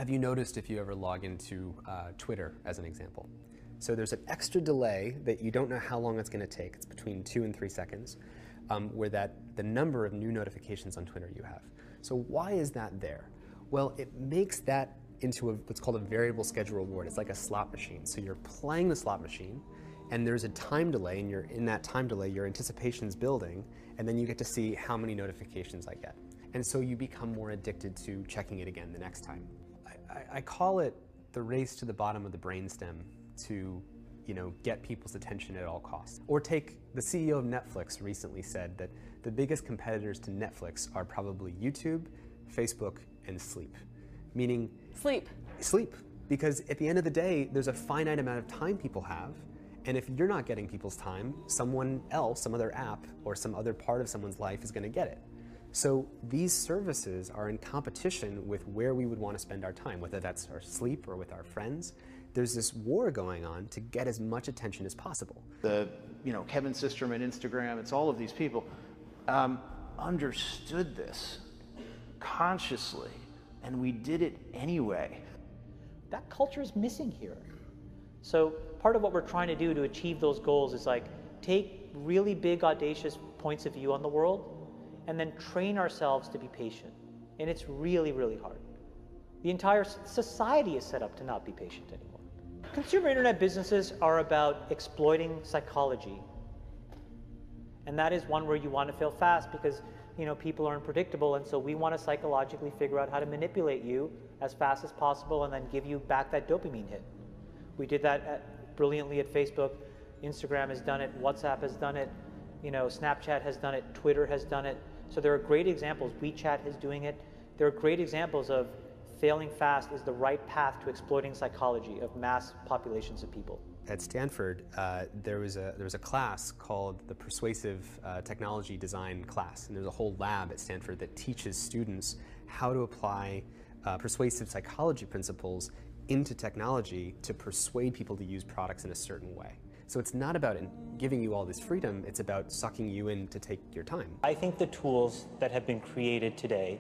Have you noticed if you ever log into Twitter, as an example? So there's an extra delay that you don't know how long it's going to take. It's between 2 and 3 seconds, where the number of new notifications on Twitter you have. So why is that there? Well, it makes that into what's called a variable schedule reward. It's like a slot machine. So you're playing the slot machine, and there's a time delay, and in that time delay, your anticipation's building, and then you get to see how many notifications I get. And so you become more addicted to checking it again the next time. I call it the race to the bottom of the brainstem to, get people's attention at all costs. Or take the CEO of Netflix recently said that the biggest competitors to Netflix are probably YouTube, Facebook, and sleep. Meaning Sleep. Because at the end of the day, there's a finite amount of time people have, and if you're not getting people's time, someone else, some other app, or some other part of someone's life is going to get it. So these services are in competition with where we would want to spend our time, whether that's our sleep or with our friends. There's this war going on to get as much attention as possible. Kevin Systrom and Instagram, it's all of these people understood this consciously, and we did it anyway. That culture is missing here. So part of what we're trying to do to achieve those goals is take really big, audacious points of view on the world and then train ourselves to be patient. And it's really, really hard. The entire society is set up to not be patient anymore. Consumer internet businesses are about exploiting psychology. And that is one where you want to fail fast because people are unpredictable, and so we want to psychologically figure out how to manipulate you as fast as possible and then give you back that dopamine hit. We did that brilliantly at Facebook. Instagram has done it, WhatsApp has done it, Snapchat has done it, Twitter has done it. So there are great examples. WeChat is doing it. There are great examples of failing fast is the right path to exploiting psychology of mass populations of people. At Stanford, there was a class called the Persuasive Technology Design class, and there's a whole lab at Stanford that teaches students how to apply persuasive psychology principles into technology to persuade people to use products in a certain way. So it's not about giving you all this freedom, it's about sucking you in to take your time. I think the tools that have been created today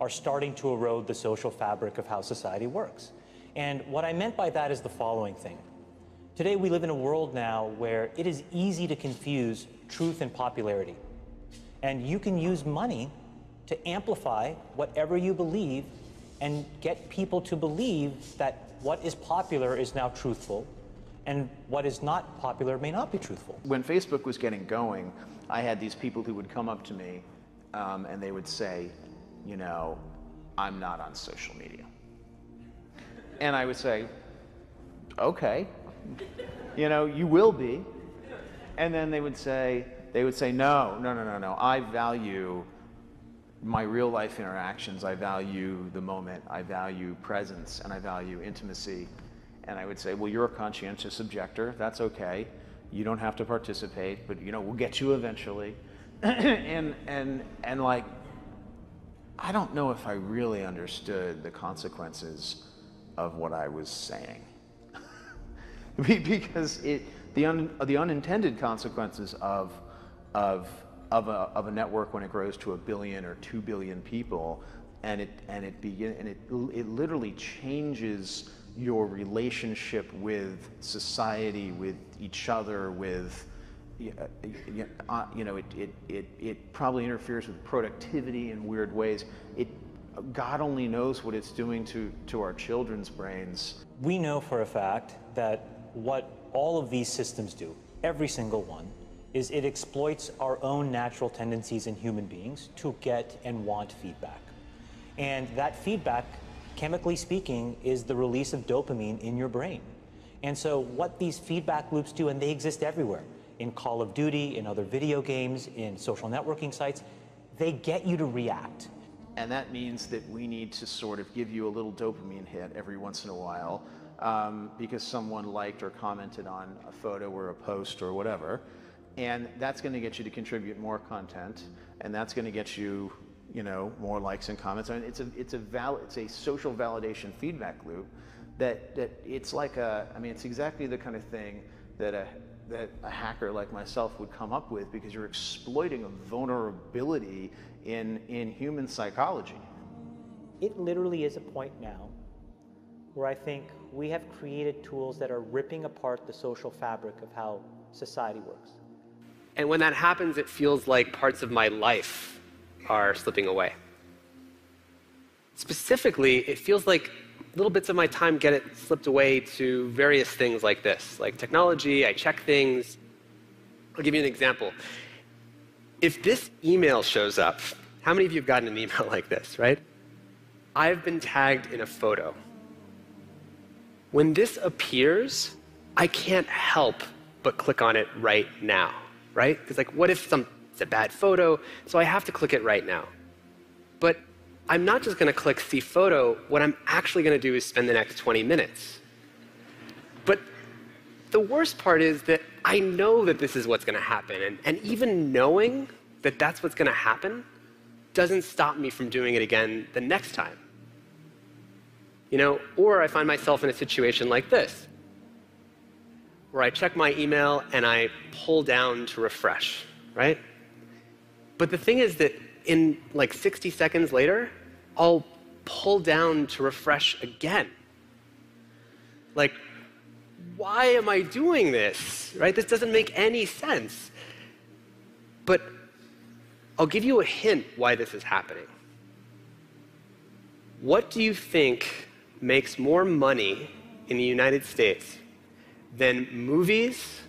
are starting to erode the social fabric of how society works. And what I meant by that is the following thing. Today we live in a world now where it is easy to confuse truth and popularity. And you can use money to amplify whatever you believe and get people to believe that what is popular is now truthful and what is not popular may not be truthful. When Facebook was getting going, I had these people who would come up to me and they would say, I'm not on social media. And I would say, okay, you will be. And then they would say, no, I value my real life interactions. I value the moment, I value presence, and I value intimacy. And I would say, well, you're a conscientious objector, that's okay. You don't have to participate, but we'll get you eventually. and I don't know if I really understood the consequences of what I was saying. Because the unintended consequences of a network when it grows to 1 billion or 2 billion people, and it literally changes your relationship with society, with each other, with it probably interferes with productivity in weird ways. God only knows what it's doing to our children's brains. We know for a fact that what all of these systems do, every single one, is it exploits our own natural tendencies in human beings to get and want feedback. And that feedback, chemically speaking, is the release of dopamine in your brain. And so what these feedback loops do, and they exist everywhere, in Call of Duty, in other video games, in social networking sites, they get you to react. And that means that we need to sort of give you a little dopamine hit every once in a while because someone liked or commented on a photo or a post or whatever. And that's going to get you to contribute more content, and that's going to get you, more likes and comments. I mean, it's a social validation feedback loop that it's like it's exactly the kind of thing that a hacker like myself would come up with, because you're exploiting a vulnerability in human psychology. It literally is a point now where I think we have created tools that are ripping apart the social fabric of how society works. And when that happens, it feels like parts of my life are slipping away. Specifically, it feels like little bits of my time get slipped away to various things like this, like technology. I check things. I'll give you an example. If this email shows up, how many of you have gotten an email like this, right? I've been tagged in a photo. When this appears, I can't help but click on it right now, right? Because like, what if it's a bad photo? So I have to click it right now. But I'm not just going to click see photo. What I'm actually going to do is spend the next 20 minutes. But the worst part is that I know that this is what's going to happen. And even knowing that that's what's going to happen doesn't stop me from doing it again the next time. You know, or I find myself in a situation like this, where I check my email and I pull down to refresh, right? But the thing is that in like 60 seconds later, I'll pull down to refresh again. Like, why am I doing this, right? This doesn't make any sense. But I'll give you a hint why this is happening. What do you think makes more money in the United States than movies,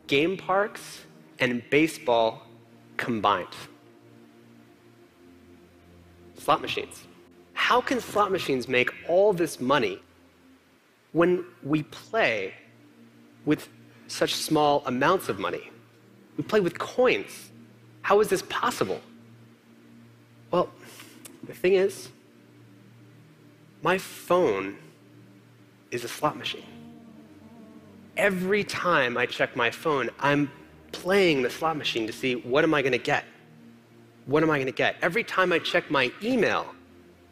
game parks, and baseball combined? Slot machines. How can slot machines make all this money when we play with such small amounts of money? We play with coins. How is this possible? Well, the thing is, my phone is a slot machine. Every time I check my phone, I'm playing the slot machine to see what am I going to get? What am I going to get? Every time I check my email,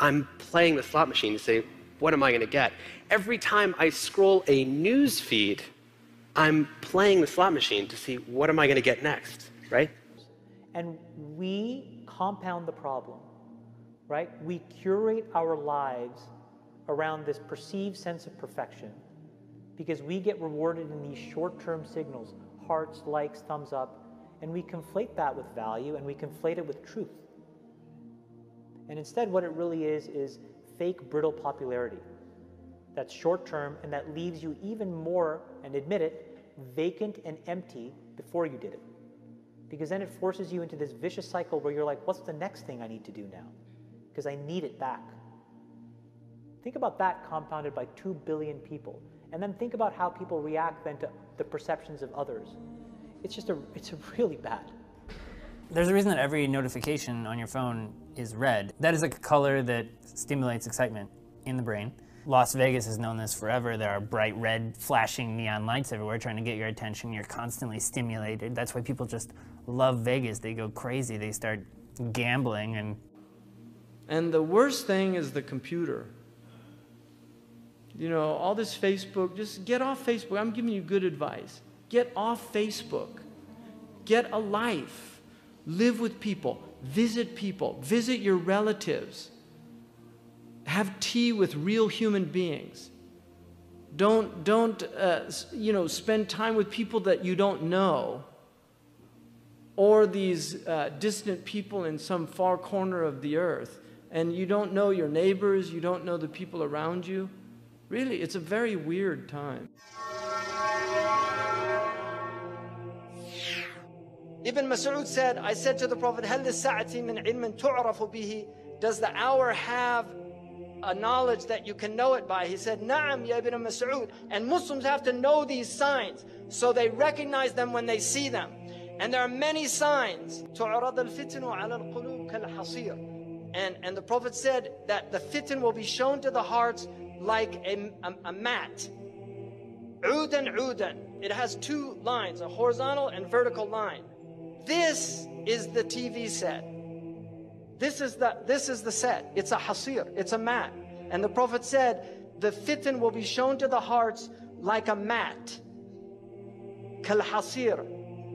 I'm playing the slot machine to say, what am I going to get? Every time I scroll a news feed, I'm playing the slot machine to see what am I going to get next, right? And we compound the problem, right? We curate our lives around this perceived sense of perfection because we get rewarded in these short-term signals, hearts, likes, thumbs up, and we conflate that with value and we conflate it with truth. And instead what it really is fake, brittle popularity that's short-term and that leaves you even more, and admit it, vacant and empty before you did it. Because then it forces you into this vicious cycle where you're like, what's the next thing I need to do now? Because I need it back. Think about that compounded by 2 billion people. And then think about how people react then to the perceptions of others. It's really bad. There's a reason that every notification on your phone is red. That is a color that stimulates excitement in the brain. Las Vegas has known this forever. There are bright red flashing neon lights everywhere trying to get your attention. You're constantly stimulated. That's why people just love Vegas. They go crazy. They start gambling. And the worst thing is the computer. You know, all this Facebook, just get off Facebook. I'm giving you good advice. Get off Facebook. Get a life. Live with people. Visit your relatives. Have tea with real human beings. Don't spend time with people that you don't know, or these distant people in some far corner of the earth, and you don't know your neighbors, you don't know the people around you. Really, it's a very weird time. Ibn Mas'ud said, I said to the Prophet, هل للساعة من علم تعرف به? Does the hour have a knowledge that you can know it by? He said, Na'am, ya Ibn Mas'ud. And Muslims have to know these signs so they recognize them when they see them. And there are many signs. تعرض الفتن على القلوب كالحصير. And the Prophet said that the fitan will be shown to the hearts like a mat. عودا عودا. It has 2 lines, a horizontal and vertical line. This is the TV set. This is the set. It's a hasir. It's a mat. And the Prophet said, the fitan will be shown to the hearts like a mat. Kal hasir.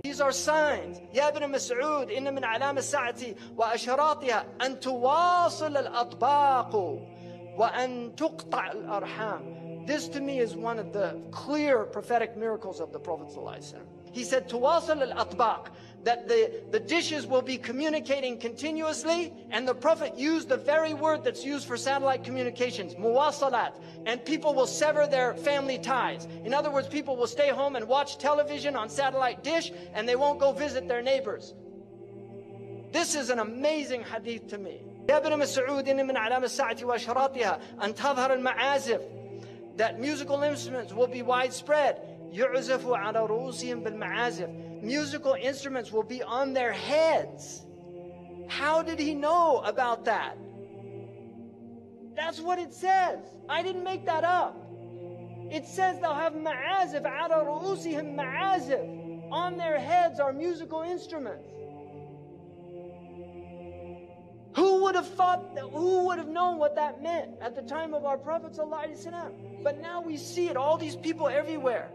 These are signs. Ya Ibn Mas'ud, inna min alam as-sa'ati wa asharatiha an tuwasil al-atbaq wa an tuqta' al-arham. This to me is one of the clear prophetic miracles of the Prophet ﷺ. He said, "Tuwasal al-atbaq," that the dishes will be communicating continuously, and the Prophet used the very word that's used for satellite communications, muwasalat, and people will sever their family ties. In other words, people will stay home and watch television on satellite dish, and they won't go visit their neighbors. This is an amazing hadith to me. يا ابن مسعود إن من علامة الساعة وأشراطها أن تظهر المعازف, that musical instruments will be widespread. يعزف على رؤوسهم بالمعازف. Musical instruments will be on their heads. How did he know about that? That's what it says. I didn't make that up. It says they'll have ma'azif, على رؤوسهم ma'azif. On their heads are musical instruments. Who would have thought that, who would have known what that meant at the time of our Prophet ﷺ? But now we see it, all these people everywhere.